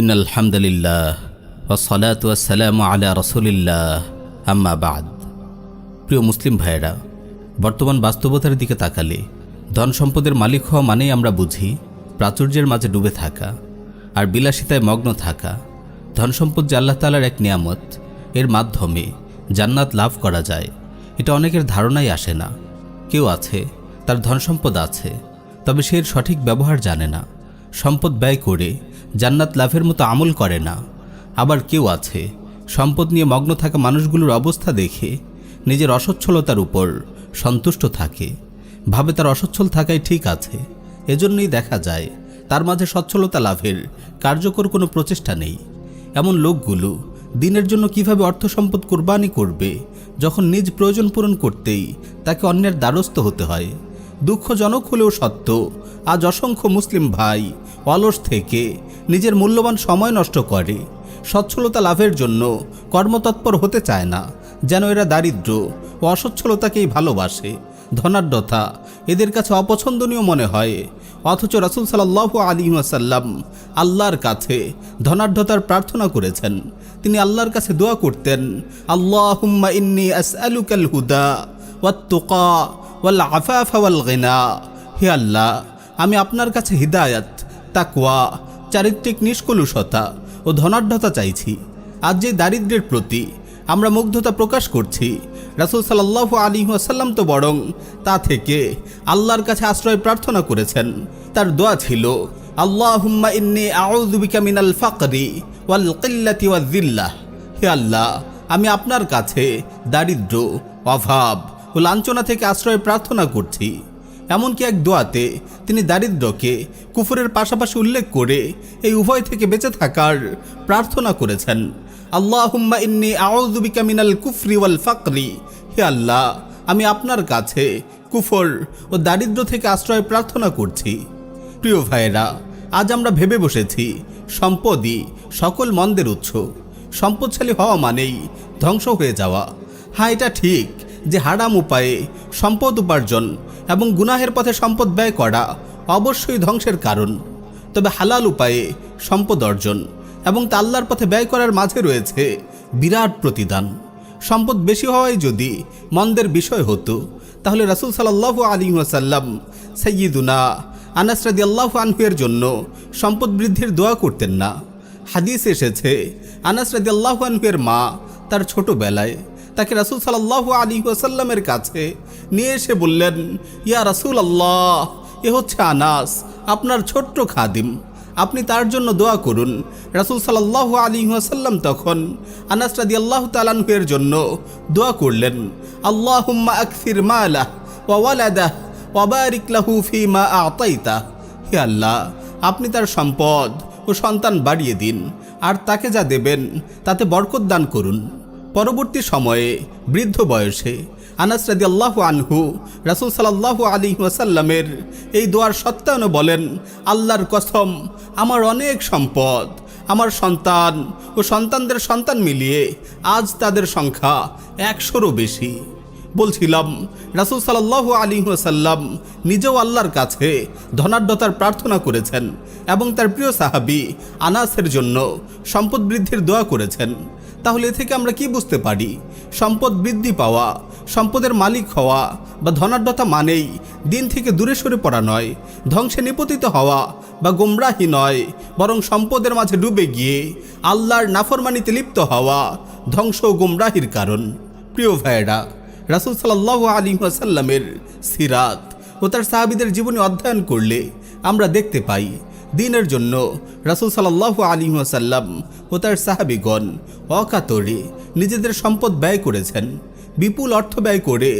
ইন্নাল হামদুলিল্লাহ ওয়াসসালাতু ওয়াসসালামু আলা রাসূলিল্লাহ আম্মা বাদ। প্রিয় মুসলিম ভাইয়েরা, বর্তমান বাস্তবতার দিকে তাকালে ধন সম্পদের মালিক হওয়া মানেই আমরা বুঝি প্রাচুর্যের মাঝে ডুবে থাকা আর বিলাসিতায় মগ্ন থাকা। ধন সম্পদ যে আল্লাহ তাআলার এক নিয়ামত, এর মাধ্যমে জান্নাত লাভ করা যায়, এটা অনেকের ধারণাই আসে না। কেউ আছে তার ধন সম্পদ আছে, তবে সে এর সঠিক ব্যবহার জানে না, সম্পদ ব্যয় করে জান্নাত লাভের মতো আমল করে না। আবার কেউ আছে সম্পদ নিয়ে মগ্ন থাকা মানুষগুলোর অবস্থা দেখে নিজের অসচ্ছলতার উপর সন্তুষ্ট থাকে, ভাবে তার অসচ্ছল থাকাই ঠিক আছে। এজন্যই দেখা যায় তার মাঝে সচ্ছলতা লাভের কার্যকর কোনো প্রচেষ্টা নেই। এমন লোকগুলো দিনের জন্য কিভাবে অর্থ সম্পদ কোরবানি করবে, যখন নিজ প্রয়োজন পূরণ করতেই তাকে অন্যের দ্বারস্থ হতে হয়। দুঃখজনক হলেও সত্য, আজ অসংখ্য মুসলিম ভাই অলস থেকে নিজের মূল্যবান সময় নষ্ট করে, সচ্ছলতা লাভের জন্য কর্মতৎপর হতে চায় না, যেন এরা দারিদ্র্য ও অসচ্ছলতাকেই ভালোবাসে। ধনাঢ্যতা এদের কাছে অপছন্দনীয় মনে হয়, অথচ রাসূল সাল্লাল্লাহু আলাইহি ওয়াসাল্লাম আল্লাহর কাছে ধনাঢ্যতার প্রার্থনা করেছেন। তিনি আল্লাহর কাছে দোয়া করতেন, আল্লাহুম্মা ইন্নী আসআলুকাল হুদা ওয়াত তুকা ওয়াল আফাফা ওয়াল গিনা। হে আল্লাহ, আমি আপনার কাছে হিদায়াত, তাকওয়া, চারিত্রিক নিষ্কলুষতা ও ধনাঢ্যতা চাইছি। আজ যে দারিদ্র্যের প্রতি আমরা মুগ্ধতা প্রকাশ করছি, রাসূল সাল্লাল্লাহু আলাইহি ওয়াসাল্লাম তো বরং তা থেকে আল্লাহর কাছে আশ্রয় প্রার্থনা করেছেন। তার দোয়া ছিল, আল্লাহুম্মা ইন্নী আউযু বিকা মিনাল ফাকরি ওয়াল কিল্লাতি ওয়াজ যিল্লাহ। হে আল্লাহ, আমি আপনার কাছে দারিদ্র্য, অভাব ও লাঞ্ছনা থেকে আশ্রয় প্রার্থনা করছি। এমনকি এক দোয়াতে তিনি দারিদ্র্যকে কুফরের পাশাপাশি উল্লেখ করে এই উভয় থেকে বেঁচে থাকার প্রার্থনা করেছেন। আল্লাহুম্মা ইন্নী আউযু বিকা মিনাল কুফরি ওয়াল ফাকরি। হে আল্লাহ, আমি আপনার কাছে কুফর ও দারিদ্র্য থেকে আশ্রয় প্রার্থনা করছি। প্রিয় ভাইয়েরা, আজ আমরা ভেবে বসেছি সম্পদই সকল মন্দের উৎস। সম্পদশালী হওয়া মানেই ধ্বংস হয়ে যাওয়া। হ্যাঁ, এটা ঠিক যে হারাম উপায়ে সম্পদ উপার্জন এবং গুনাহের পথে সম্পদ ব্যয় করা অবশ্যই ধ্বংসের কারণ। তবে হালাল উপায়ে সম্পদ অর্জন এবং তা আল্লাহর পথে ব্যয় করার মাঝে রয়েছে বিরাট প্রতিদান। সম্পদ বেশি হওয়াই যদি মন্দের বিষয় হতো, তাহলে রাসূল সাল্লাল্লাহু আলাইহি ওয়াসাল্লাম সাইয়্যিদুনা আনাস রাদিয়াল্লাহু আনহু এর জন্য সম্পদ বৃদ্ধির দোয়া করতেন না। হাদিস এসেছে, আনাস রাদিয়াল্লাহু আনহু এর মা তার ছোটবেলায় তাকে রাসূল সাল্লাল্লাহু আলাইহি ওয়াসাল্লামের কাছে নিয়ে এসে বললেন, ইয়া রাসূলুল্লাহ, এ হচ্ছে আনাস, আপনার ছোট্ট খাদিম, আপনি তার জন্য দোয়া করুন। রাসূল সাল্লাল্লাহু আলাইহি ওয়াসাল্লাম তখন আনাস রাদিয়াল্লাহু তাআলা আনহু এর জন্য দোয়া করলেন, আল্লাহুম্মা আকসির মালাহ ওয়া ওয়ালাদাহ ওয়া বারিক লাহু ফীমা আ'তাইতা। হে আল্লাহ, আপনি তার সম্পদ ও সন্তান বাড়িয়ে দিন, আর তাকে যা দেবেন তাতে বরকত দান করুন। পরবর্তী সময়ে বৃদ্ধ বয়সে আনাস রাদিয়াল্লাহু আনহু রাসূল সাল্লাল্লাহু আলাইহি ওয়াসাল্লামের এই দোয়ার সত্যায়নে বলেন, আল্লাহর কসম, আমার অনেক সম্পদ, আমার সন্তান ও সন্তানদের সন্তান মিলিয়ে আজ তাদের সংখ্যা 100-রও বেশি। বলছিলাম, রাসূল সাল্লাল্লাহু আলাইহি ওয়াসাল্লাম নিজেও আল্লাহর কাছে ধনাঢ্যতার প্রার্থনা করেছেন এবং তার প্রিয় সাহাবী আনাসের জন্য সম্পদ বৃদ্ধির দোয়া করেছেন। তাহলে এ থেকে আমরা কি বুঝতে পারি? সম্পদ বৃদ্ধি পাওয়া, সম্পদের মালিক হওয়া বা ধনাঢ্যতা মানেই দিন থেকে দূরে সরে পড়া নয়, ধ্বংসে নিপতিত হওয়া বা গোমরাহি নয়, বরং সম্পদের মাঝে ডুবে গিয়ে আল্লাহর নাফরমানিতে লিপ্ত হওয়া ধ্বংস ও গোমরাহির কারণ। প্রিয় ভাইয়েরা, রাসূল সাল্লাল্লাহু আলাইহি ওয়াসাল্লামের সিরাত ও তার সাহাবীদের জীবনী অধ্যয়ন করলে আমরা দেখতে পাই দিনের জন্য রাসূল সাল্লাল্লাহু আলাইহি ওয়াসাল্লাম ও তার সাহাবীগণ অকাতরে নিজেদের সম্পদ ব্যয় করেছেন। বিপুল অর্থ ব্যয় করে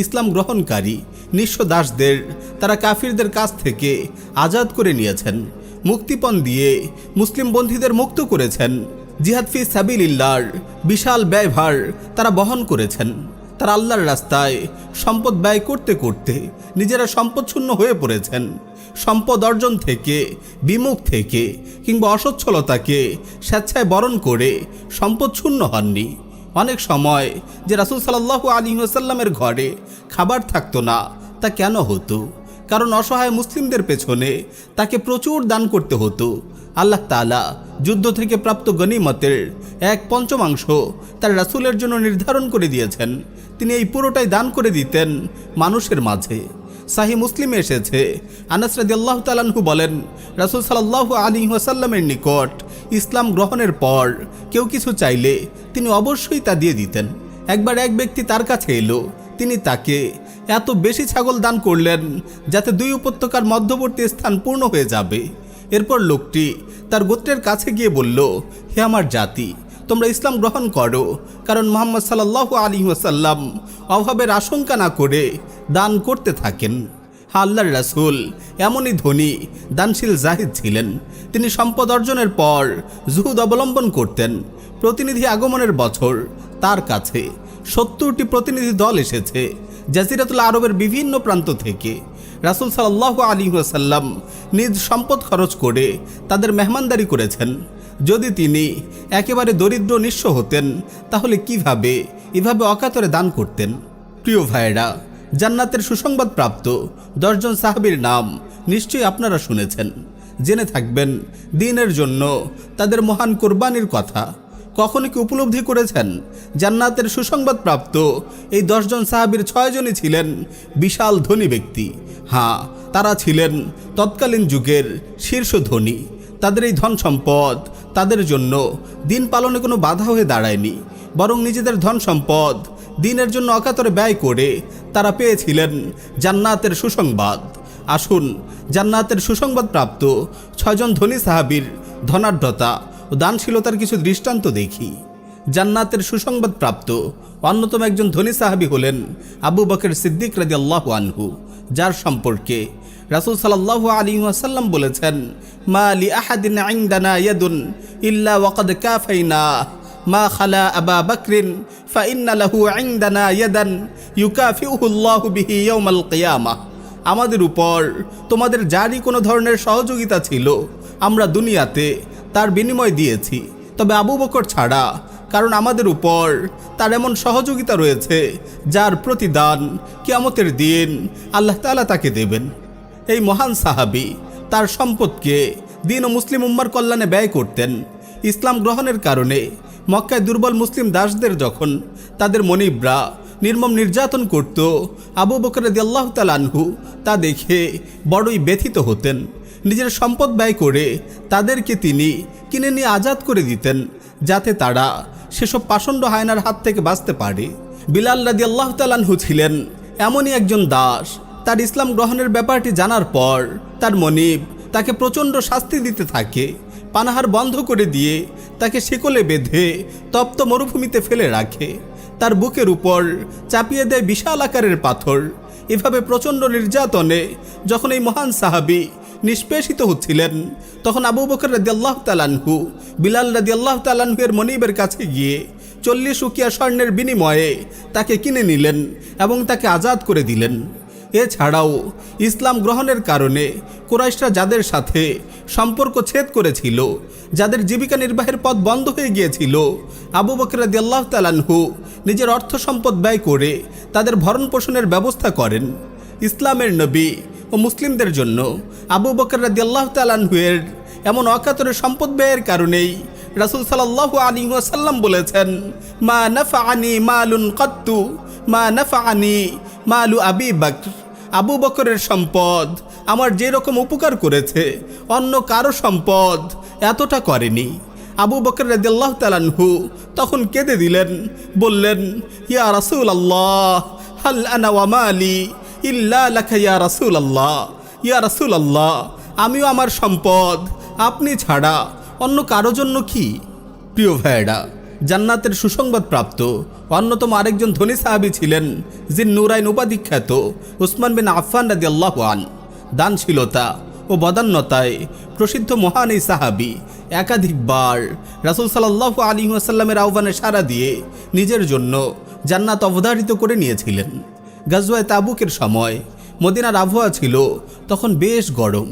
ইসলাম গ্রহণকারী নিঃস্ব দাসদের তারা কাফিরদের কাছ থেকে আজাদ করে নিয়েছেন। মুক্তিপণ দিয়ে মুসলিম বন্দীদের মুক্ত করেছেন। জিহাদ ফি সাবিলিল্লাহর বিশাল ব্যয়ভার তারা বহন করেছেন। তারা আল্লাহর রাস্তায় সম্পদ ব্যয় করতে করতে নিজেরা সম্পদশূন্য হয়ে পড়েছেন। সম্পদ অর্জন থেকে, বিমুখ থেকে কিংবা অসচ্ছলতাকে স্বেচ্ছায় বরণ করে সম্পদশূন্য হননি। অনেক সময় যে রাসূল সাল্লাল্লাহু আলাইহি ওয়াসাল্লামের ঘরে খাবার থাকতো না, তা কেন হতো? কারণ অসহায় মুসলিমদের পেছনে তাকে প্রচুর দান করতে হতো। আল্লাহ তাআলা যুদ্ধ থেকে প্রাপ্ত গনিমতের 1/5 তার রাসূলের জন্য নির্ধারণ করে দিয়েছেন। তিনি এই পুরোটাই দান করে দিতেন মানুষের মাঝে। সাহিহ মুসলিমে এসেছে, আনাস রাদিয়াল্লাহু তাআলা আনহু বলেন, রাসূল সাল্লাল্লাহু আলাইহি ওয়াসাল্লামের নিকট ইসলাম গ্রহণের পর কেউ কিছু চাইলে তিনি অবশ্যই তা দিয়ে দিতেন। একবার এক ব্যক্তি তার কাছে এলো, তিনি তাকে এত বেশি ছাগল দান করলেন যাতে 2 উপত্যকার মধ্যবর্তী স্থান পূর্ণ হয়ে যাবে। এরপর লোকটি তার গোত্রের কাছে গিয়ে বলল, হে আমার জাতি, তোমরা ইসলাম গ্রহণ করো, কারণ মুহাম্মদ সাল্লাল্লাহু আলাইহি ওয়াসাল্লাম অভাবের আশঙ্কা না করে দান করতে থাকেন। আল্লাহর রাসূল এমনই ধনী দানশীল জাহিদ ছিলেন। তিনি সম্পদ অর্জনের পর জুহুদ অবলম্বন করতেন। প্রতিনিধি আগমনের বছর তার কাছে 70টি প্রতিনিধি দল এসেছে জাজিরাতুল আরবের বিভিন্ন প্রান্ত থেকে। রাসূল সাল্লাল্লাহু আলাইহি ওয়াসাল্লাম নিজ সম্পদ খরচ করে তাদের মেহমানদারি করেছেন। যদি তিনি একেবারে দরিদ্র নিঃস্ব হতেন তাহলে কিভাবে এভাবে অকাতরে দান করতেন? প্রিয় ভাইয়েরা, জান্নাতের সুসংবাদ প্রাপ্ত 10 জন সাহাবীর নাম নিশ্চয়ই আপনারা শুনেছেন। জেনে থাকবেন দ্বীনের জন্য তাদের মহান কোরবানির কথা। কখনো কি উপলব্ধি করেছেন জান্নাতের সুসংবাদ প্রাপ্ত এই 10 জন সাহাবীর 6 জনই ছিলেন বিশাল ধনী ব্যক্তি। হ্যাঁ, তারা ছিলেন তৎকালীন যুগের শীর্ষ ধনী। তাদের এই ধন সম্পদ তাদের জন্য দিন পালনে কোনো বাধা হয়ে দাঁড়ায়নি, বরং নিজেদের ধন সম্পদ দিনের জন্য অকাতরে ব্যয় করে তারা পেয়েছিলেন জান্নাতের সুসংবাদ। আসুন জান্নাতের সুসংবাদ প্রাপ্ত 6 জন ধনী সাহাবীর ধনাঢ্যতা ও দানশীলতার কিছু দৃষ্টান্ত দেখি। জান্নাতের সুসংবাদ প্রাপ্ত অন্যতম একজন ধনী সাহাবী হলেন আবু বকর সিদ্দিক রাদিয়াল্লাহু আনহু, যার সম্পর্কে রাসূল সাল্লাল্লাহু আলাইহি ওয়াসাল্লাম বলেছেন, মা লি আহাদিন ইনদানা ইয়াদুন ইল্লা ওয়াকাদ কাফাইনা মা খালা আবা বকরিন ফা ইন্না লাহু ইনদানা ইয়াদান ইউকাফিউহু আল্লাহু বিহি ইয়াউমাল কিয়ামাহ। আমাদের উপর তোমাদের যারই কোনো ধরনের সহযোগিতা ছিল আমরা দুনিয়াতে তার বিনিময় দিয়েছি, তবে আবু বকর ছাড়া, কারণ আমাদের উপর তার এমন সহযোগিতা রয়েছে যার প্রতিদান কিয়ামতের দিন আল্লাহ তাআলা তাকে দেবেন। এই মহান সাহাবী তার সম্পদকে দিন ও মুসলিম উম্মার কল্যাণে ব্যয় করতেন। ইসলাম গ্রহণের কারণে মক্কায় দুর্বল মুসলিম দাসদের যখন তাদের মনিবরা নির্মম নির্যাতন করত, আবু বকর রাদিয়াল্লাহু তাআলা আনহু তা দেখে বড়ই ব্যথিত হতেন। নিজের সম্পদ ব্যয় করে তাদেরকে তিনি কিনে নিয়ে আজাদ করে দিতেন, যাতে তারা সেসব পাষণ্ড হায়নার হাত থেকে বাঁচতে পারে। বিলাল রাদিয়াল্লাহু তাআলা আনহু ছিলেন এমনই একজন দাস। তার ইসলাম গ্রহণের ব্যাপারটি জানার পর তার মনিব তাকে প্রচণ্ড শাস্তি দিতে থাকে। পানাহার বন্ধ করে দিয়ে তাকে শিকলে বেঁধে তপ্ত মরুভূমিতে ফেলে রাখে। তার বুকের উপর চাপিয়ে দেয় বিশাল আকারের পাথর। এভাবে প্রচণ্ড নির্যাতনে যখন এই মহান সাহাবী নিষ্পেষিত হচ্ছিলেন, তখন আবু বকর রাদিয়াল্লাহু তাআলা আনহু বিলাল রাদিয়াল্লাহু তাআলা আনহু এর মনিবের কাছে গিয়ে 40 উকিয়া স্বর্ণের বিনিময়ে তাকে কিনে নিলেন এবং তাকে আজাদ করে দিলেন। এছাড়াও ইসলাম গ্রহণের কারণে কুরাইশরা যাদের সাথে সম্পর্ক ছেদ করেছিল, যাদের জীবিকা নির্বাহের পথ বন্ধ হয়ে গিয়েছিল, আবু বকর রাদিয়াল্লাহু তাআলা আনহু নিজের অর্থ সম্পদ ব্যয় করে তাদের ভরণ পোষণের ব্যবস্থা করেন। ইসলামের নবী ও মুসলিমদের জন্য আবু বকর রাদিয়াল্লাহু তাআলা আনহু এর এমন অকাতরে সম্পদ ব্যয়ের কারণেই রাসূল সাল্লাল্লাহু আলাইহি ওয়াসাল্লাম বলেছেন, মা নাফাআনি মালুন কাত্তু মা নাফাআনি মালু আবি বকর। আবু বকরের সম্পদ আমার যে রকম উপকার করেছে অন্য কারো সম্পদ এতটা করেনি। আবু বকর রাদিয়াল্লাহু তাআলা আনহু তখন কেঁদে দিলেন, বললেন, ইয়া রাসূলুল্লাহ হাল আনা ওয়া মালি ইল্লা লাকা ইয়া রাসূলুল্লাহ। ইয়া রাসূলুল্লাহ, আমিও আমার সম্পদ আপনি ছাড়া অন্য কারো জন্য কি? প্রিয় ভাইয়েরা, জান্নাতের সুসংবাদ প্রাপ্ত অন্যতম আরেকজন ধনী সাহাবী ছিলেন জিন্নুরাইন উপাধিখ্যাত উসমান বিন আফফান রাদিয়াল্লাহু আনহু। দানশীলতা ও বদান্যতায় প্রসিদ্ধ মহান এই সাহাবী একাধিকবার রাসূল সাল্লাল্লাহু আলাইহি ওয়াসাল্লামের আহ্বানে সাড়া দিয়ে নিজের জন্য জান্নাত অবধারিত করে নিয়েছিলেন। গাজওয়ায়ে তাবুকের সময় মদিনার আবহাওয়া ছিল তখন বেশ গরম।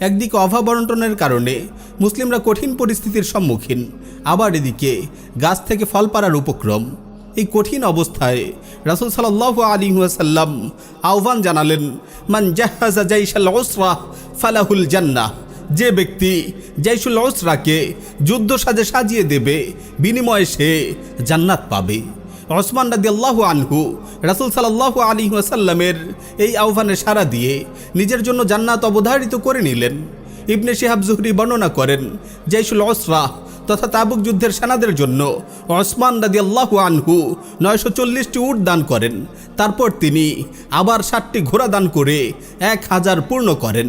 একদিকে অভাব বন্টনের কারণে মুসলিমরা কঠিন পরিস্থিতির সম্মুখীন, আবার এদিকে গাছ থেকে ফল পাড়ার উপক্রম। এই কঠিন অবস্থায় রাসূল সাল্লাল্লাহু আলাইহি ওয়াসাল্লাম আহ্বান জানালেন, মান জাহাজা জাইশাল উসরা ফালাহুল জান্নাহ। যে ব্যক্তি জাইশুল উসরাকে যুদ্ধ সাজিয়ে দেবে বিনিময়ে সে জান্নাত পাবে। ওসমান রাদিয়াল্লাহু আনহু রাসূল সাল্লাল্লাহু আলাইহি ওয়াসাল্লামের এই আহ্বানে সাড়া দিয়ে নিজের জন্য জান্নাত অবধারিত করে নিলেন। ইবনে শিহাব জুহরি বর্ণনা করেন, জাইশুল উসরা তথা তাবুক যুদ্ধের সেনাদের জন্য ওসমান রাদিয়াল্লাহু আনহু 940টি উট দান করেন। তারপর তিনি আবার 60টি ঘোড়া দান করে 1000 পূর্ণ করেন।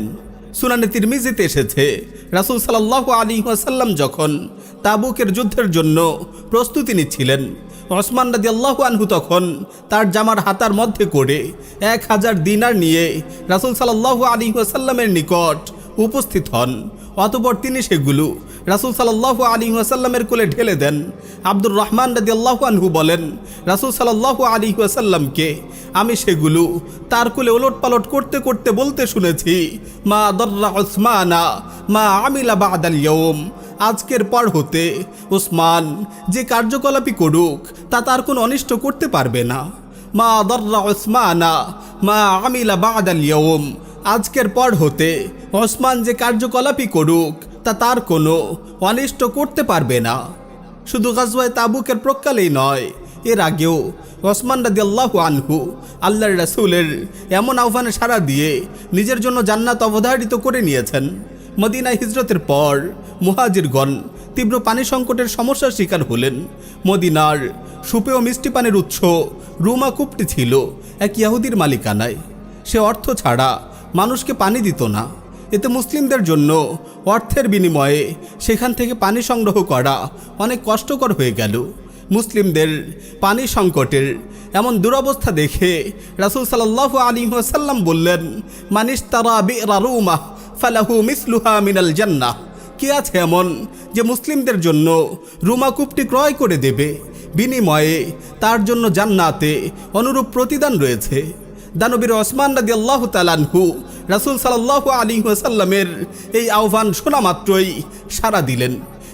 সুনানে তিরমিজিতে এসেছে, রাসূল সাল্লাল্লাহু আলাইহি ওয়াসাল্লাম যখন তাবুকের যুদ্ধের জন্য প্রস্তুতি নিচ্ছিলেন, ওসমান রাদিয়াল্লাহু আনহু তখন তার জামার হাতার মধ্যে করে 1000 দিনার নিয়ে রাসূল সাল্লাল্লাহু আলাইহি ওয়াসাল্লামের নিকট উপস্থিত হন। অতঃপর তিনি সেগুলো রাসূল সাল্লাল্লাহু আলাইহি ওয়াসাল্লামের কোলে ঢেলে দেন। আব্দুর রহমান রাদিয়াল্লাহু আনহু বলেন, রাসূল সাল্লাল্লাহু আলাইহি ওয়াসাল্লামকে আমি সেগুলো তার কোলে ওলটপালট করতে করতে বলতে শুনেছি, মা দররা উসমানা মা আমিলা বাদাল ইয়াউম, আজকের পর হতে উসমান যে কার্যকলাপই করুক তা তার কোনো অনিষ্ট করতে পারবে না। মা দররা উসমানা মা আমিলা বাদাল ইয়াউম, আজকের পর হতে ওসমান যে কার্যকলাপই করুক তা তার কোনো অনিষ্ট করতে পারবে না। শুধু গাজওয়ায়ে তাবুকের প্রকালেই নয়, এর আগেও ওসমান রাদিয়াল্লাহু আনহু আল্লাহর রাসূলের এমন আহ্বানে সাড়া দিয়ে নিজের জন্য জান্নাত অবধারিত করে নিয়েছেন। মদিনায় হিজরতের পর মুহাজিরগণ তীব্র পানি সংকটের সমস্যার শিকার হলেন। মদিনার সুপেয় মিষ্টি পানির উৎস রুমা কূপটি ছিল এক ইহুদির মালিকানায়। সে অর্থ ছাড়া মানুষকে পানি দিত না। এতে মুসলিমদের জন্য অর্থের বিনিময়ে সেখান থেকে পানি সংগ্রহ করা অনেক কষ্টকর হয়ে গেল। মুসলিমদের পানি সংকটের এমন দুরবস্থা দেখে রাসূল সাল্লাল্লাহু আলাইহি ওয়াসাল্লাম বললেন, মানিশতারা বি'রা রুমা ফালাহু মিসলুহা মিনাল জান্নাহ, কে আছে এমন যে মুসলিমদের জন্য রুমা কূপটি ক্রয় করে দেবে, বিনিময়ে তার জন্য জান্নাতে অনুরূপ প্রতিদান রয়েছে। দানবীর ওসমান রাদিয়াল্লাহু তাআলা আনহু রাসূল সাল্লাল্লাহু আলাইহি ওয়াসাল্লামের এই আহ্বান শোনা মাত্রই সাড়া দিলেন।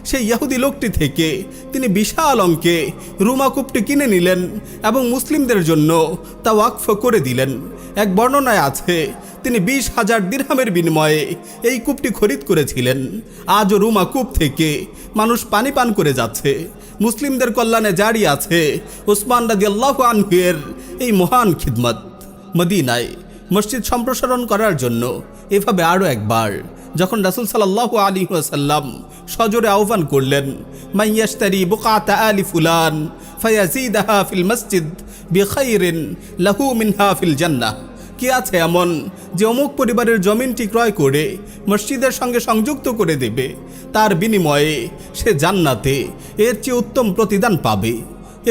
সেই ইহুদি লোকটি থেকে তিনি বিশাল অঙ্কে রুমা কূপটি কিনে নিলেন এবং মুসলিমদের জন্য তা ওয়াকফ করে দিলেন। এক বর্ণনায় আছে, তিনি 20,000 দিরহামের বিনিময়ে এই কূপটি খরিদ করেছিলেন। আজও রুমা কূপ থেকে মানুষ পানি পান করে যাচ্ছে। মুসলিমদের কল্যাণে জারি আছে ওসমান রাদিয়াল্লাহু আনহু এর এই মহান খিদমত। মদিনায় মসজিদ সম্প্রসারণ করার জন্য এভাবে আরও একবার যখন রাসূল সাল্লাল্লাহু আলাইহি ওয়াসাল্লাম সজোরে আহ্বান করলেন, মাইয়াশতারি বুকাতা আলি ফুলান ফায়াজিদাহা ফিল মসজিদ বিখাইরিন লাহু মিনহা ফিল জান্নাহ, কি আছে এমন যে অমুক পরিবারের জমিনটি ক্রয় করে মসজিদের সঙ্গে সংযুক্ত করে দেবে, তার বিনিময়ে সে জান্নাতে এর চেয়ে উত্তম প্রতিদান পাবে।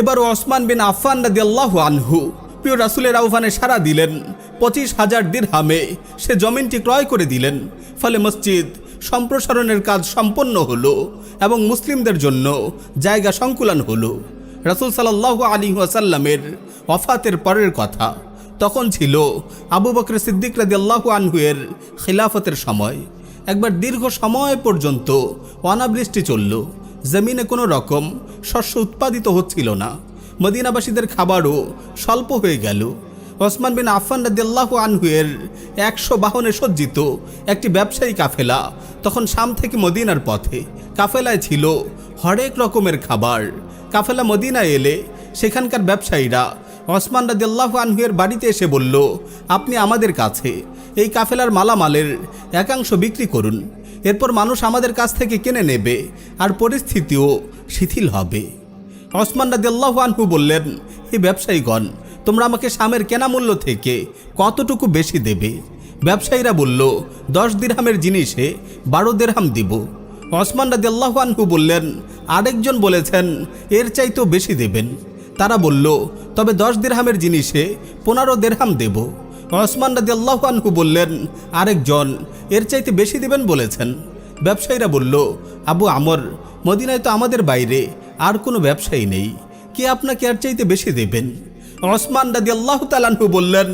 এবার ওসমান বিন আফফান রাদিয়াল্লাহু আনহু প্রিয় রাসূলের আহ্বানে সাড়া দিলেন। 25,000 দিরহামে সে জমিনটি ক্রয় করে দিলেন। ফলে মসজিদ সম্প্রসারণের কাজ সম্পন্ন হলো এবং মুসলিমদের জন্য জায়গা সংকুলান হলো। রাসূল সাল্লাল্লাহু আলাইহি ওয়াসাল্লামের ওয়াফাতের পরের কথা। তখন ছিল আবু বকর সিদ্দিক রাদিয়াল্লাহু আনহু এর খিলাফতের সময়। একবার দীর্ঘ সময় পর্যন্ত অনাবৃষ্টি চলল। জমিনে কোনো রকম শস্য উৎপাদিত হচ্ছিল না। মদিনাবাসীদের খাবারও স্বল্প হয়ে গেল। ওসমান বিন আফফান রাদিয়াল্লাহু আনহু এর 100 বাহনে সজ্জিত একটি ব্যবসায়ী কাফেলা তখন শাম থেকে মদিনার পথে। কাফেলায় ছিল হরেক রকমের খাবার। কাফেলা মদিনায় এলে সেখানকার ব্যবসায়ীরা ওসমান রাদিয়াল্লাহু আনহু এর বাড়িতে এসে বলল, আপনি আমাদের কাছে এই কাফেলার মালামালের একাংশ বিক্রি করুন, এরপর মানুষ আমাদের কাছ থেকে কিনে নেবে আর পরিস্থিতিও শিথিল হবে। ওসমান রাদিয়াল্লাহু আনহু বললেন, এই ব্যবসায়ীগণ, তোমরা আমাকে শামের কেনা মূল্য থেকে কতটুকু বেশি দেবে? ব্যবসায়ীরা বলল, 10 দিরহামের জিনিসে 12 দিরহাম দিব। ওসমান রাদিয়াল্লাহু আনহু বললেন, আরেকজন বলেছেন এর চাইতেও বেশি দেবেন। তারা বলল, তবে 10 দিরহামের জিনিসে 15 দিরহাম দেব। ওসমান রাদিয়াল্লাহু আনহু বললেন, আরেকজন এর চাইতে বেশি দেবেন বলেছেন। ব্যবসায়ীরা বলল, আবু আমর, মদিনায় তো আমাদের বাইরে আর কোনো ব্যবসায়ী নেই, কে আপনাকে এর চাইতে বেশি দেবেন? ওসমান রাদিয়াল্লাহু তাআলা আনহু বললেন,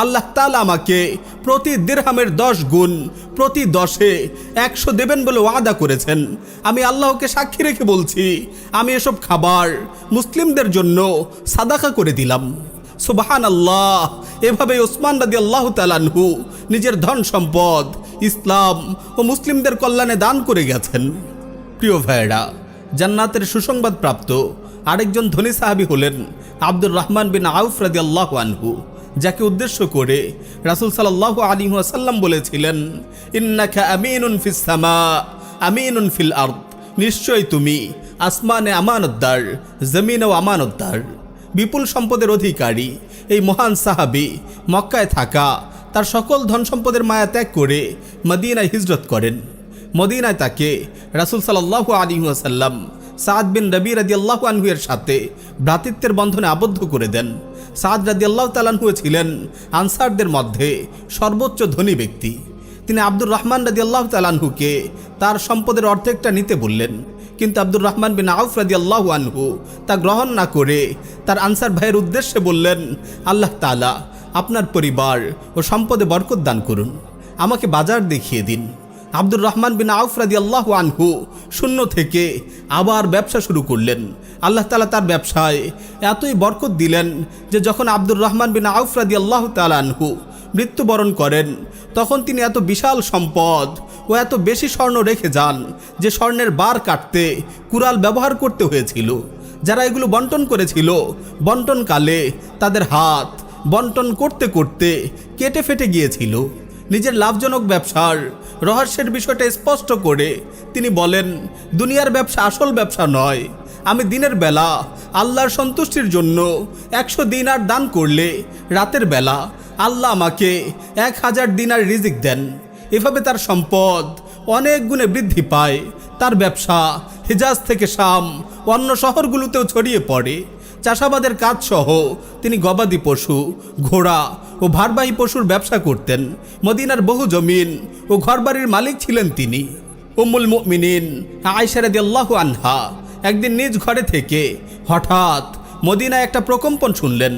আল্লাহ তাআলা আমাকে প্রতি দিরহামের 10 গুণ, প্রতি 10-এ 100 দেবেন বলে ওয়াদা করেছেন। আমি আল্লাহকে সাক্ষী রেখে বলছি, আমি এসব খাবার মুসলিমদের জন্য সাদাকা করে দিলাম। সুবহানাল্লাহ। এভাবে ওসমান রাদিয়াল্লাহু তাআলা আনহু নিজের ধন সম্পদ ইসলাম ও মুসলিমদের কল্যাণে দান করে গেছেন। প্রিয় ভাইয়েরা, জান্নাতের সুসংবাদ প্রাপ্ত আরেকজন ধনী সাহাবী হলেন আব্দুর রহমান বিন আউফ রাদিয়াল্লাহু আনহু, যাকে উদ্দেশ্য করে রাসূল সাল্লাল্লাহু আলাইহি ওয়াসাল্লাম বলেছিলেন, ইন্নাকা আমিনুন ফিস সামা আমিনুন ফিল আরদ, নিশ্চয় তুমি আসমানে আমানতদার, জমিনেও আমানতদার। বিপুল সম্পদের অধিকারী এই মহান সাহাবী মক্কায় থাকা তার সকল ধন সম্পদের মায়া ত্যাগ করে মদিনায় হিজরত করেন। মদিনায় তাকে রাসূল সাল্লাল্লাহু আলাইহি ওয়াসাল্লাম সাদ বিন রবি রাদিয়াল্লাহু আনহু এর সাথে ভ্রাতৃত্বের বন্ধনে আবদ্ধ করে দেন। সাদ রাদিয়াল্লাহু তাআলা আনহু ছিলেন আনসারদের মধ্যে সর্বোচ্চ ধনী ব্যক্তি। তিনি আব্দুর রহমান রাদিয়াল্লাহু তাআলা আনহুকে তার সম্পদের অর্ধেকটা নিতে বললেন, কিন্তু আব্দুর রহমান বিন আউফ রাদিয়াল্লাহু আনহু তা গ্রহণ না করে তার আনসার ভাইয়ের উদ্দেশ্যে বললেন, আল্লাহ তাআলা আপনার পরিবার ও সম্পদে বরকত দান করুন, আমাকে বাজার দেখিয়ে দিন। আব্দুর রহমান বিন আউফ রাদিয়াল্লাহু আনহু শূন্য থেকে আবার ব্যবসা শুরু করলেন। আল্লাহ তাআলা তার ব্যবসায় এতই বরকত দিলেন যে যখন আব্দুর রহমান বিন আউফ রাদিয়াল্লাহু তাআলা আনহু মৃত্যুবরণ করেন, তখন তিনি এত বিশাল সম্পদ ও এত বেশি স্বর্ণ রেখে যান যে স্বর্ণের বার কাটতে কুড়াল ব্যবহার করতে হয়েছিল। যারা এগুলো বন্টন করেছিল, বন্টনকালে তাদের হাত বন্টন করতে করতে কেটে ফেটে গিয়েছিল। নিজের লাভজনক ব্যবসার রহস্যের বিষয়টা স্পষ্ট করে তিনি বলেন, দুনিয়ার ব্যবসা আসল ব্যবসা নয়। আমি দিনের বেলা আল্লাহর সন্তুষ্টির জন্য 100 দিনার দান করলে রাতের বেলা আল্লাহ আমাকে 1000 দিনার রিজিক দেন। এভাবে তার সম্পদ অনেক গুণে বৃদ্ধি পায়। তার ব্যবসা হিজাজ থেকে শাম অন্য শহরগুলোতেও ছড়িয়ে পড়ে। চাষাবাদের কাজসহ তিনি গবাদি পশু, ঘোড়া ও ভারবাহী পশুর ব্যবসা করতেন। মদিনার বহু জমিন ও ঘরবাড়ির মালিক ছিলেন তিনি। উম্মুল মুমিনিন আয়েশা রাদিয়াল্লাহু আনহা একদিন নিজ ঘরে থেকে হঠাৎ মদিনায় একটা প্রকম্পন শুনলেন।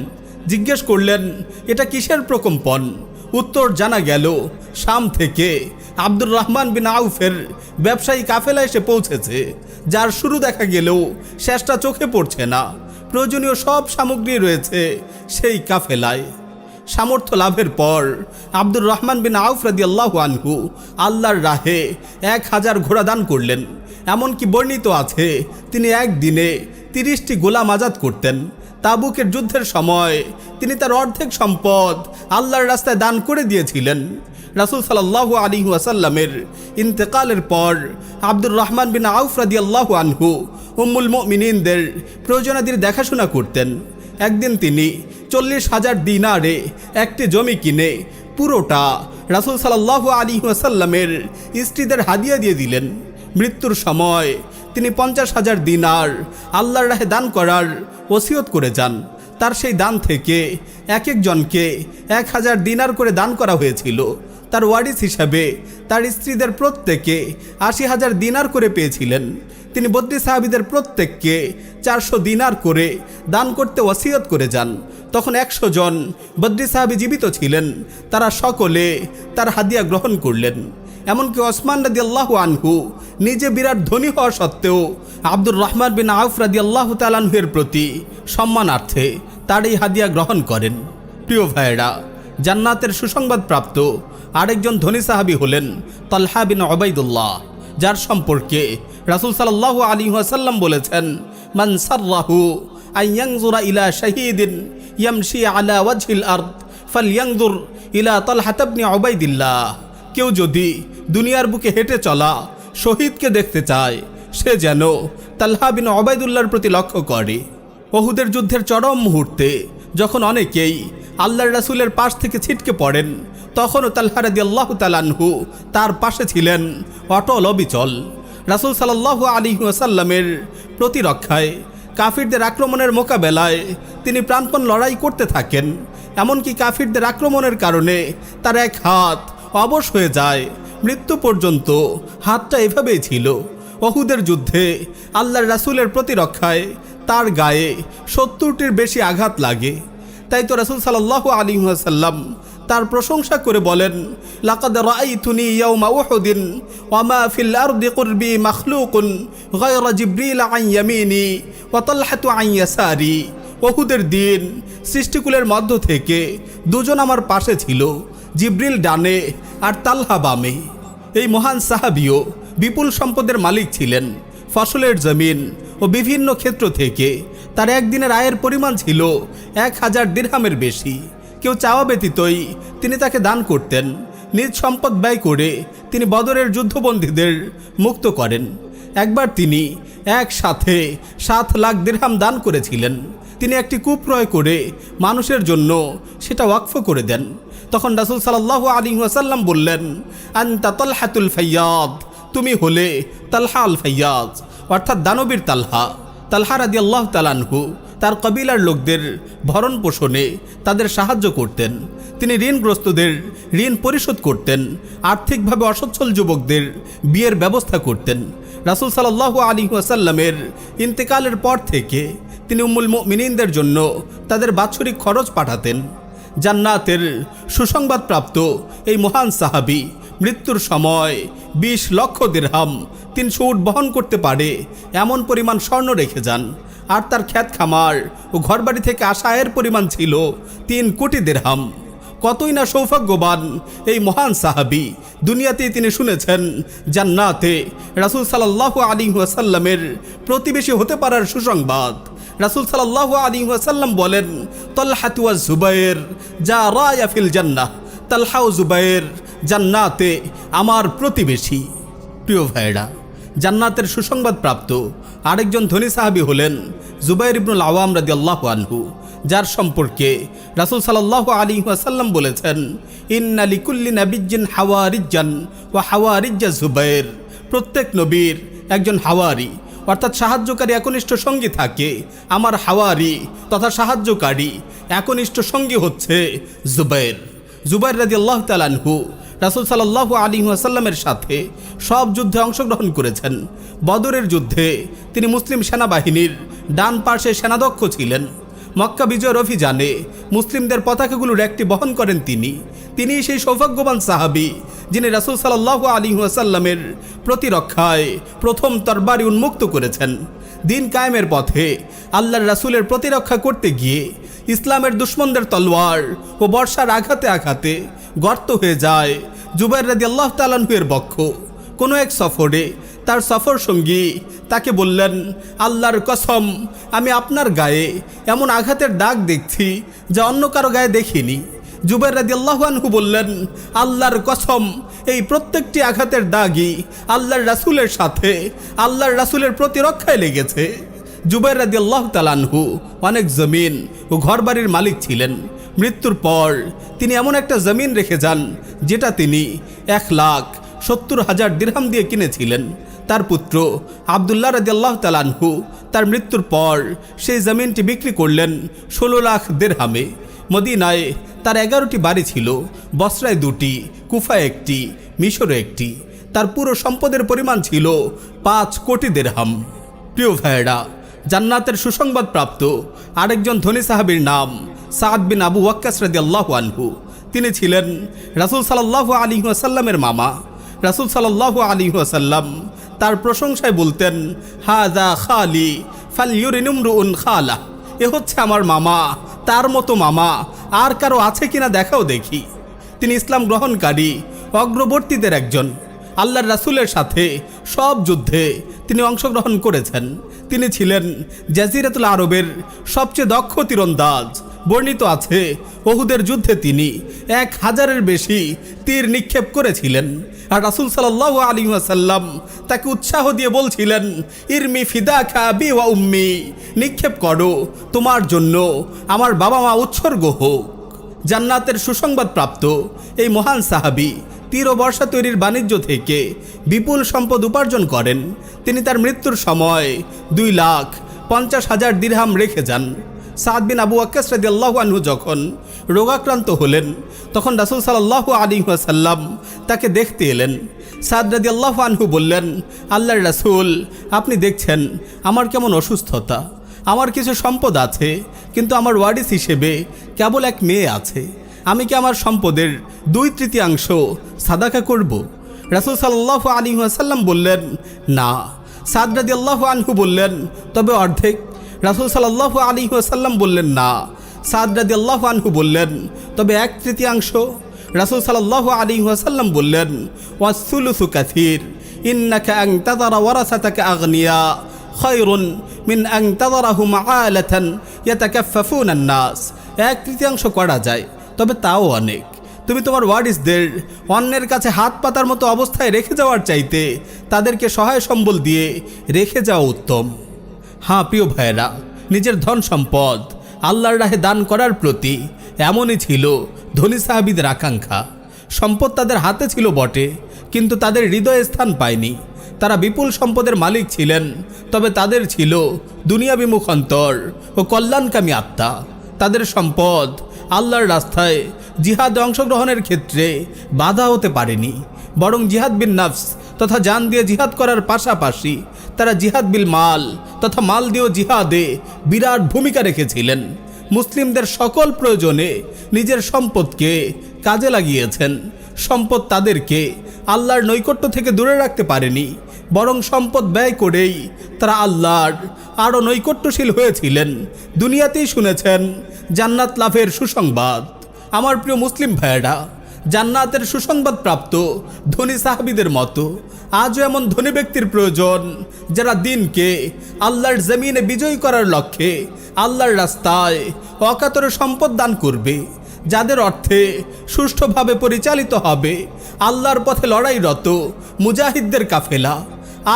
জিজ্ঞেস করলেন, এটা কিসের প্রকম্পন? উত্তর জানা গেল, শাম থেকে আব্দুর রহমান বিন আউফের ব্যবসায়ী কাফেলা এসে পৌঁছেছে, যার শুরু দেখা গেলেও শেষটা চোখে পড়ছে না। প্রয়োজনীয় সব সামগ্রী রয়েছে সেই কাফেলায়। সামর্থ্য লাভের পর আব্দুর রহমান বিন আউফ রাদিয়াল্লাহু আনহু আল্লাহর রাহে 1000 ঘোড়া দান করলেন। এমনকি বর্ণিত আছে তিনি একদিনে 30টি গোলাম আজাদ করতেন। তাবুকের যুদ্ধের সময় তিনি তার অর্ধেক সম্পদ আল্লাহর রাস্তায় দান করে দিয়েছিলেন। রাসূল সাল্লাল্লাহু আলাইহি ওয়াসাল্লামের ইন্তেকালের পর আব্দুর রহমান বিন আউফ রাদিয়াল্লাহু আনহু উম্মুল মুমিনিনদের প্রয়োজনাদির দেখাশোনা করতেন। একদিন তিনি 40,000 দিনারে একটি জমি কিনে পুরোটা রাসূল সাল্লাল্লাহু আলাইহি ওয়াসাল্লামের স্ত্রীদের হাদিয়া দিয়ে দিলেন। মৃত্যুর সময় তিনি 50,000 দিনার আল্লাহর রাহে দান করার ওসিয়ত করে যান। তার সেই দান থেকে এক একজনকে 1000 দিনার করে দান করা হয়েছিল। তার ওয়ারিস হিসাবে তার স্ত্রীদের প্রত্যেকে 80,000 দিনার করে পেয়েছিলেন। তিনি বদ্রী সাহাবীদের প্রত্যেককে 400 দিনার করে দান করতে ওসিয়ত করে যান। তখন 100 জন বদ্রী সাহাবী জীবিত ছিলেন। তারা সকলে তার হাদিয়া গ্রহণ করলেন। এমনকি ওসমান রাদিয়াল্লাহু আনহু নিজে বিরাট ধনী হওয়া সত্ত্বেও আব্দুর রহমান বিন আউফ রাদিয়াল্লাহু তাআলা আনহুর প্রতি সম্মানার্থে তার এই হাদিয়া গ্রহণ করেন। প্রিয় ভাইয়েরা, জান্নাতের সুসংবাদ প্রাপ্ত আরেকজন ধনী সাহাবী হলেন তালহা বিন উবাইদুল্লাহ, যার সম্পর্কে রাসূল সাল্লাল্লাহু আলাইহি ওয়াসাল্লাম বলেছেন, মান সাররাহু আন ইয়ানজুরা ইলা শাহীদিন ইয়ামশি আলা ওয়াজহিল আরদ ফালইয়ানজুর ইলা তালহা ইবনে উবাইদিল্লাহ। কেউ যদি দুনিয়ার বুকে হেঁটে চলা শহীদকে দেখতে চায়, সে যেন তালহা বিন উবাইদুল্লাহর প্রতি লক্ষ্য করে। উহুদের যুদ্ধের চরম মুহূর্তে যখন অনেকেই আল্লাহর রাসূলের পাশ থেকে ছিটকে পড়েন, তখনও তালহা রাদিয়াল্লাহু তাআলা আনহু তার পাশে ছিলেন অটল অবিচল। রাসূল সাল্লাল্লাহু আলাইহি ওয়াসাল্লামের প্রতিরক্ষায়, কাফিরদের আক্রমণের মোকাবেলায় তিনি প্রাণপণ লড়াই করতে থাকেন। এমনকি কাফিরদের আক্রমণের কারণে তার এক হাত অবশ হয়ে যায়। মৃত্যু পর্যন্ত হাতটা এভাবেই ছিল। উহুদের যুদ্ধে আল্লাহর রাসূলের প্রতিরক্ষায় তার গায়ে 70টির বেশি আঘাত লাগে। তাই তো রাসূল সাল্লাল্লাহু আলাইহি ওয়াসাল্লাম তার প্রশংসা করে বলেন, লাকাদ রাআইতুনি ইয়াওমা উহুদিন ওয়া মা ফিল আরদি কুরবি মাখলুকুন গায়রা জিবরিল আন ইয়ামিনি ওয়া তালহাতু আন ইয়াসারি। উহুদের দিন সৃষ্টিকুলের মধ্য থেকে দুজন আমার পাশে ছিল, জিবরিল ডানে আর তালহা বামে। এই মহান সাহাবিও বিপুল সম্পদের মালিক ছিলেন। ফসলের জমিন ও বিভিন্ন ক্ষেত্র থেকে তার একদিনের আয়ের পরিমাণ ছিল 1000 দিরহামের বেশি। কেউ চাওয়া ব্যতীতই তিনি তাকে দান করতেন। নিজ সম্পদ ব্যয় করে তিনি বদরের যুদ্ধবন্দীদের মুক্ত করেন। একবার তিনি একসাথে 7 লাখ দিরহাম দান করেছিলেন। তিনি একটি কূপ ক্রয় করে মানুষের জন্য সেটা ওয়াকফ করে দেন। তখন রাসূল সাল্লাল্লাহু আলাইহি ওয়াসাল্লাম বললেন, আনতা তালহাতুল ফাইয়াদ, তুমি হলে তালহা আল ফাইয়াজ, অর্থাৎ দানবীর তালহা। তালহা রাদিয়াল্লাহু তাআলা আনহু তার কবিলার লোকদের ভরণ পোষণে তাদের সাহায্য করতেন। তিনি ঋণগ্রস্তদের ঋণ পরিশোধ করতেন। আর্থিকভাবে অসচ্ছল যুবকদের বিয়ের ব্যবস্থা করতেন। রাসূল সাল্লাল্লাহু আলাইহি ওয়াসাল্লামের ইন্তেকালের পর থেকে তিনি উম্মুল মুমিনিনদের জন্য তাদের বাৎসরিক খরচ পাঠাতেন। জান্নাতের সুসংবাদ প্রাপ্ত এই মহান সাহাবী মৃত্যুর সময় 20 লক্ষ দিরহাম 300 উট বহন করতে পারে এমন পরিমাণ স্বর্ণ রেখে যান। আর তার খ্যাত খামার ও ঘরবাড়ি থেকে আসা আয়ের পরিমাণ ছিল 3 কোটি দিরহাম। কতই না সৌভাগ্যবান এই মহান সাহাবী। দুনিয়াতেই তিনি শুনেছেন জান্নাতে রাসূল সাল্লাল্লাহু আলাইহি ওয়াসাল্লামের প্রতিবেশী হতে পারার সুসংবাদ। রাসূল সাল্লাল্লাহু আলাইহি ওয়াসাল্লাম বলেন, তালহাতু ওয়া জুবায়ের জারায়া ফিল জান্নাহ, তালহা ও জুবায়ের জান্নাতে আমার প্রতিবেশী। প্রিয় ভাইরা, জান্নাতের সুসংবাদ প্রাপ্ত আরেকজন ধনী সাহাবী হলেন জুবাইর ইবনুল আওয়াম রাদিয়াল্লাহু আনহু, যার সম্পর্কে রাসূল সাল্লাল্লাহু আলাইহি ওয়াসাল্লাম বলেছেন, ইন্না লিকুল্লি নাবিয়্যিন হাওয়ারিজ্জান ওয়া হাওয়ারিজ্জা জুবাইর, প্রত্যেক নবীর একজন হাওয়ারি অর্থাৎ সাহায্যকারী একনিষ্ঠ সঙ্গী থাকে। আমার হাওয়ারি তথা সাহায্যকারী একনিষ্ঠ সঙ্গী হচ্ছে জুবাইর। জুবাইর রাদিয়াল্লাহু তাআলা আনহু রাসূল সাল্লাল্লাহু আলাইহি ওয়াসাল্লামের সাথে সব যুদ্ধে অংশগ্রহণ করেছেন। বদরের যুদ্ধে তিনি মুসলিম সেনাবাহিনীর ডান পার্শ্বে সেনাধ্যক্ষ ছিলেন। মক্কা বিজয়ের অভিযানে মুসলিমদের পতাকাগুলোর একটি বহন করেন তিনি সেই সৌভাগ্যবান সাহাবী যিনি রাসূল সাল্লাল্লাহু আলাইহি ওয়াসাল্লামের প্রতিরক্ষায় প্রথম তরবারি উন্মুক্ত করেছেন। দিন কায়েমের পথে আল্লাহর রাসূলের প্রতিরক্ষা করতে গিয়ে ইসলামের দুশমনদের তলোয়ার ও বর্ষার আঘাতে আঘাতে গর্ত হয়ে যায় জুবাইর রাদিয়াল্লাহু তাআলা আনহু-এর বক্ষ। কোনো এক সফরে তার সফর সঙ্গী তাকে বললেন, আল্লাহর কসম, আমি আপনার গায়ে এমন আঘাতের দাগ দেখছি যা অন্য কারো গায়ে দেখিনি। জুবাইর রাদিয়াল্লাহু আনহু বললেন, আল্লাহর কসম, এই প্রত্যেকটি আঘাতের দাগই আল্লাহর রাসূলের সাথে আল্লাহর রাসূলের প্রতিরক্ষায় লেগেছে। জুবাইর রাদিয়াল্লাহু তাআলা আনহু অনেক জমিন ও ঘরবাড়ির মালিক ছিলেন। মৃত্যুর পর তিনি এমন একটা জমিন রেখে যান যেটা তিনি 1,70,000 দিরহাম দিয়ে কিনেছিলেন। তার পুত্র আব্দুল্লাহ রাদিয়াল্লাহু তাআলা আনহু তার মৃত্যুর পর সেই জমিনটি বিক্রি করলেন 16 লাখ দিরহামে। মদিনায় তার 11টি বাড়ি ছিল, বসরায় 2টি, কুফায় 1টি, মিশরে 1টি। তার পুরো সম্পদের পরিমাণ ছিল 5 কোটি দিরহাম। প্রিয় ভাইয়েরা, জান্নাতের সুসংবাদ প্রাপ্ত আরেকজন ধনী সাহাবীর নাম সাদ বিন আবু ওয়াক্কাস রাদিয়াল্লাহু আনহু। তিনি ছিলেন রাসূল সাল্লাল্লাহু আলাইহি ওয়াসাল্লামের মামা। রাসূল সাল্লাল্লাহু আলাইহি ওয়াসাল্লাম তার প্রশংসায় বলতেন, হাযা খালি ফালইউরিন ইমরুউন খালা, এ হচ্ছে আমার মামা, তার মতো মামা আর কারো আছে কিনা দেখাও দেখি। তিনি ইসলাম গ্রহণকারী অগ্রবর্তীদের একজন। আল্লাহর রাসূলের সাথে সব যুদ্ধে তিনি অংশগ্রহণ করেছেন। তিনি ছিলেন জাজিরাতুল আরবের সবচেয়ে দক্ষ তীরন্দাজ। বর্ণিত আছে উহুদের যুদ্ধে তিনি 1000-এর বেশি তীর নিক্ষেপ করেছিলেন। আর রাসূল সাল্লাল্লাহু আলাইহি ওয়াসাল্লাম তাকে উৎসাহ দিয়ে বলছিলেন, ইরমি ফিদাকা আবি ওয়া উম্মি, নিক্ষেপ করো, তোমার জন্য আমার বাবা মা উৎসর্গ হোক। জান্নাতের সুসংবাদ প্রাপ্ত এই মহান সাহাবী তীর ও বর্ষা তৈরির বাণিজ্য থেকে বিপুল সম্পদ উপার্জন করেন। তিনি তার মৃত্যুর সময় 2,50,000 দিরহাম রেখে যান। সাদ বিন আবু ওয়াক্কাস রাদিয়াল্লাহু আনহু যখন রোগাক্রান্ত হলেন তখন রাসূল সাল্লাল্লাহু আলাইহি ওয়াসাল্লাম তাকে দেখতে এলেন। সাদ রাদিয়াল্লাহু আনহু বললেন, আল্লাহর রাসূল, আপনি দেখছেন আমার কেমন অসুস্থতা, আমার কিছু সম্পদ আছে কিন্তু আমার ওয়ারিস হিসেবে কেবল এক মেয়ে আছে। আমি কি আমার সম্পদের 2/3 সাদাকা করব? রাসূল সাল্লাল্লাহু আলাইহি ওয়াসাল্লাম বললেন, না। সাদ রাদিয়াল্লাহু আনহু বললেন, তবে অর্ধেক? রাসূল সাল্লাল্লাহু আলাইহি ওয়াসাল্লাম বললেন, না। সাদ রাদিয়াল্লাহু আনহু বললেন, তবে 1/3। রাসূল সাল্লাল্লাহু আলাইহি ওয়াসাল্লাম বললেন, ওয়াসসুলুসু কাসীর, ইন্নাকা আন তাযারা ওয়ারাসাতাকা আগনিয়া খায়রুন মিন আন তাযারাহুম আলাতান ইয়াতাকাফফুনা আন-নাস। 1/3 করা যায়, তবে তাও অনেক। তুমি তোমার ওয়ারিসদের অন্যের কাছে হাত পাতার মতো অবস্থায় রেখে যাওয়ার চাইতে তাদেরকে সহায় সম্বল দিয়ে রেখে যাওয়া উত্তম। হ্যাঁ প্রিয় ভাইয়েরা, নিজের ধন সম্পদ আল্লাহর রাহে দান করার প্রতি এমনই ছিল ধনী সাহাবীদের আকাঙ্ক্ষা। সম্পদ তাদের হাতে ছিল বটে, কিন্তু তাদের হৃদয়ে স্থান পায়নি। তারা বিপুল সম্পদের মালিক ছিলেন, তবে তাদের ছিল দুনিয়াবিমুখ অন্তর ও কল্যাণকামী আত্মা। তাদের সম্পদ আল্লাহর রাস্তায় জিহাদে অংশগ্রহণের ক্ষেত্রে বাধা হতে পারেনি, বরং জিহাদ বিন নফস তথা জান দিয়ে জিহাদ করার পাশাপাশি তারা জিহাদ বিল মাল তথা মাল দিয়েও জিহাদে বিরাট ভূমিকা রেখেছিলেন। মুসলিমদের সকল প্রয়োজনে নিজের সম্পদকে কাজে লাগিয়েছেন। সম্পদ তাদেরকে আল্লাহর নৈকট্য থেকে দূরে রাখতে পারেনি, বরং সম্পদ ব্যয় করেই তারা আল্লাহর আরও নৈকট্যশীল হয়েছিলেন। দুনিয়াতেই শুনেছেন জান্নাত লাভের সুসংবাদ। আমার প্রিয় মুসলিম ভাইয়েরা, জান্নাতের সুসংবাদ প্রাপ্ত ধনী সাহাবীদের মতো আজও এমন ধনী ব্যক্তির প্রয়োজন যারা দিনকে আল্লাহর জমিনে বিজয়ী করার লক্ষ্যে আল্লাহর রাস্তায় অকাতরে সম্পদ দান করবে, যাদের অর্থে সুষ্ঠুভাবে পরিচালিত হবে আল্লাহর পথে লড়াইরত মুজাহিদদের কাফেলা।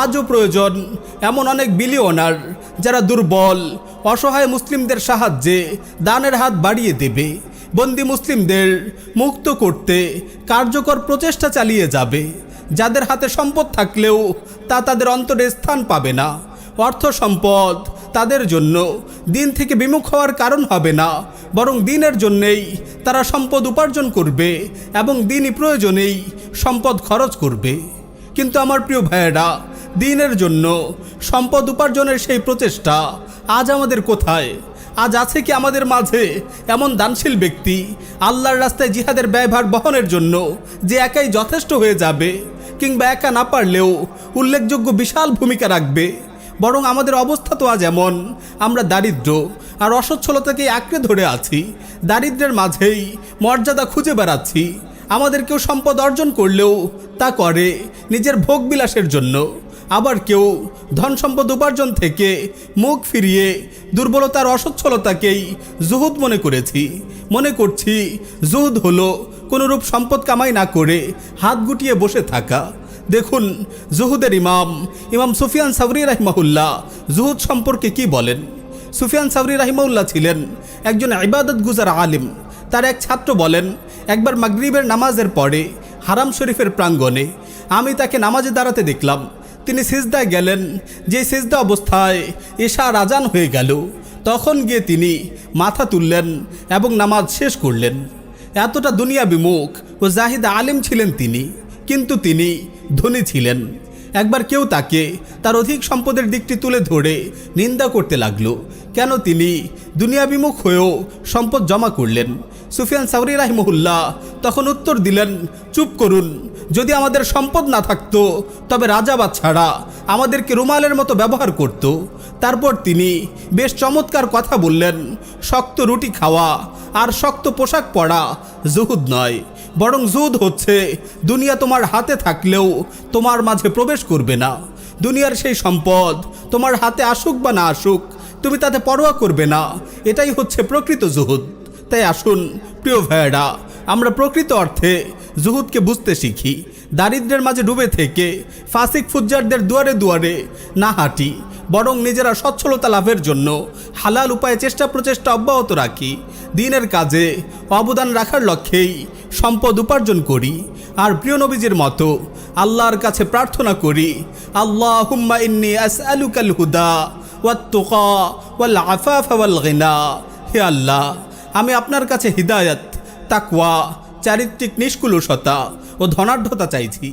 আজও প্রয়োজন এমন অনেক বিলিয়নার যারা দুর্বল অসহায় মুসলিমদের সাহায্যে দানের হাত বাড়িয়ে দেবে, বন্দি মুসলিমদের মুক্ত করতে কার্যকর প্রচেষ্টা চালিয়ে যাবে, যাদের হাতে সম্পদ থাকলেও তা তাদের অন্তরে স্থান পাবে না। অর্থ সম্পদ তাদের জন্য দিন থেকে বিমুখ হওয়ার কারণ হবে না, বরং দিনের জন্যেই তারা সম্পদ উপার্জন করবে এবং দিনই প্রয়োজনেই সম্পদ খরচ করবে। কিন্তু আমার প্রিয় ভাইয়েরা, দিনের জন্য সম্পদ উপার্জনের সেই প্রচেষ্টা আজ আমাদের কোথায়? আজ আছে কি আমাদের মাঝে এমন দানশীল ব্যক্তি আল্লাহর রাস্তায় জিহাদের ব্যয়ভার বহনের জন্য যে একাই যথেষ্ট হয়ে যাবে, কিংবা একা না পারলেও উল্লেখযোগ্য বিশাল ভূমিকা রাখবে? বরং আমাদের অবস্থা তো আজ এমন, আমরা দারিদ্র আর অসচ্ছলতাকে আঁকড়ে ধরে আছি, দারিদ্র্যের মাঝেই মর্যাদা খুঁজে বেড়াচ্ছি। আমাদের কেউ সম্পদ অর্জন করলেও তা করে নিজের ভোগবিলাসের জন্য, আবার কেউ ধন সম্পদ উপার্জন থেকে মুখ ফিরিয়ে দুর্বলতার অসচ্ছলতাকেই জুহুদ মনে করছি জুহুদ হলো কোনোরূপ সম্পদ কামাই না করে হাত গুটিয়ে বসে থাকা। দেখুন জুহুদের ইমাম সুফিয়ান সাওরি রাহিমাহুল্লাহ জুহুদ সম্পর্কে কি বলেন। সুফিয়ান সাওরি রাহিমাহুল্লাহ ছিলেন একজন ইবাদত গুজার আলিম। তার এক ছাত্র বলেন, একবার মাগরিবের নামাজের পরে হারাম শরীফের প্রাঙ্গণে আমি তাকে নামাজে দাঁড়াতে দেখলাম। তিনি সিজদায় গেলেন। যে সিজদা অবস্থায় এশার আজান হয়ে গেল, তখন গিয়ে তিনি মাথা তুললেন এবং নামাজ শেষ করলেন। এতটা দুনিয়া বিমুখ ও জাহিদ আলিম ছিলেন তিনি, কিন্তু তিনি ধনী ছিলেন। একবার কেউ তাকে তার অধিক সম্পদের দিকটি তুলে ধরে নিন্দা করতে লাগলো, কেন তিনি দুনিয়া বিমুখ হয়েও সম্পদ জমা করলেন। সুফিয়ান সাওরি রাহিমাহুল্লাহ তখন উত্তর দিলেন, চুপ করুন, যদি আমাদের সম্পদ না থাকতো তবে রাজা বাদশারা আমাদেরকে রুমালের মতো ব্যবহার করত। তারপর তিনি বেশ চমৎকার কথা বললেন, শক্ত রুটি খাওয়া আর শক্ত পোশাক পরা জুহুদ নয়, বরং জুহুদ হচ্ছে দুনিয়া তোমার হাতে থাকলেও তোমার মাঝে প্রবেশ করবে না। দুনিয়ার সেই সম্পদ তোমার হাতে আসুক বা না আসুক, তুমি তাতে পরোয়া করবে না। এটাই হচ্ছে প্রকৃত জুহুদ। তাই আসুন প্রিয় ভাইয়েরা, আমরা প্রকৃত অর্থে জুহুদকে বুঝতে শিখি। দারিদ্র্যের মাঝে ডুবে থেকে ফাসিক ফুজ্জারদের দুয়ারে দুয়ারে না হাঁটি, বরং নিজেরা সচ্ছলতা লাভের জন্য হালাল উপায়ে চেষ্টা প্রচেষ্টা অব্যাহত রাখি। দিনের কাজে অবদান রাখার লক্ষ্যেই সম্পদ উপার্জন করি। আর প্রিয় নবীজির মতো আল্লাহর কাছে প্রার্থনা করি, আল্লাহুম্মা ইন্নী আসআলুকাল হুদা ওয়াত তুকা ওয়াল আফাফা ওয়াল গিনা। হে আল্লাহ, আমি আপনার কাছে হিদায়াত, তাকওয়া, চারিত্রিক নিষ্কুলসতা ও ধনাঢ্যতা চাইছি।